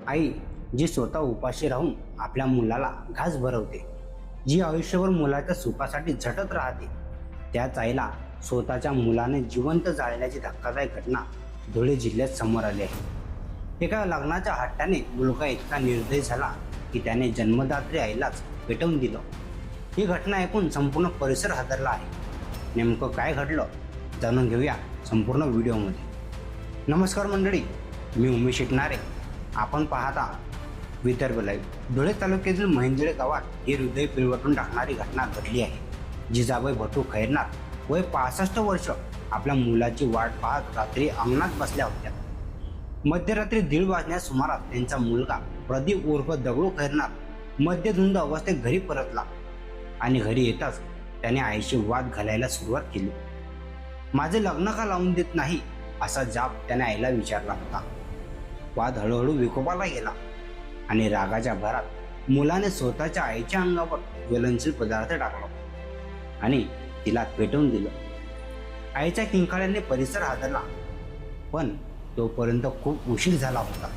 आई जी स्वतः उपाशी राहून आपल्या मुलाला घास भरवते, जी आयुष्यभर मुलाच्या सुखासाठी झटत राहते, त्याच आईला स्वतःच्या मुलाने जिवंत जाळल्याची धक्कादायक घटना धुळे जिल्ह्यात समोर आली आहे। एका लग्नाच्या हट्टाने मुलगा इतका निर्दयी झाला की त्याने जन्मदात्री आईलाच पेटवून दिलं। ही घटना ऐकून संपूर्ण परिसर हादरला आहे। नेमकं काय घडलं जाणून घेऊया संपूर्ण व्हिडिओमध्ये। नमस्कार मंडळी, मी उमेश शिकणारे, आपण पाहता विदर्भ लाईव्ह। धुळे तालुक्यातील महिंदळे गावात ही हृदय पिळवटून टाकणारी घटना घडली आहे। जिजाबाई भटू खैरनार वय 65 वर्ष आपल्या मुलाची वाट पाहत रात्री अंगणात बसल्या होत्या। मध्यरात्री 1:30 वाजण्याच्या सुमारास त्यांचा मुलगा प्रदीप उर्फ दगडू खैरनार मध्यधुंद अवस्थेत घरी परतला आणि घरी येताच त्याने आईशी वाद घालायला सुरुवात केली। माझे लग्न का लावून देत नाही असा जाब त्याने आईला विचारला होता। वाद हळूहळू विकोपाला गेला आणि रागाच्या भरात मुलाने स्वतःच्या आईच्या अंगावर ज्वलनशील पदार्थ टाकला आणि तिला पेटवून दिलं। आईच्या किंकाळ्याने परिसर हादरला, पण तोपर्यंत खूप उशीर झाला होता।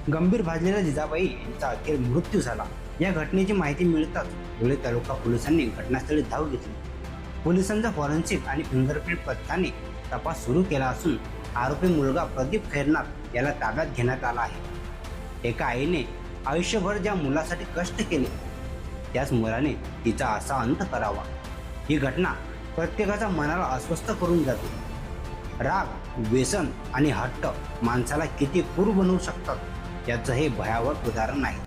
गंभीर भाजलेल्या जिजाबाई यांचा अखेर मृत्यू झाला। या घटनेची माहिती मिळताच धुळे तालुका पोलिसांनी घटनास्थळी धाव घेतली। पोलिसांच्या फॉरेन्सिक आणि फिंगरप्रिंट पथकाने तपास सुरू केला असून आरोपी मुलगा प्रदीप खैरनार याला ताब्यात घेण्यात आला आहे। एका आईने आयुष्यभर ज्या मुलासाठी कष्ट केले त्याच मुलाने तिचा असा अंत करावा। ही घटना प्रत्येकाच्या मनाला अस्वस्थ करून जाते। राग, व्यसन आणि हट्ट माणसाला किती क्रूर बनवू शकतात याचं हे भयावह उदाहरण आहे।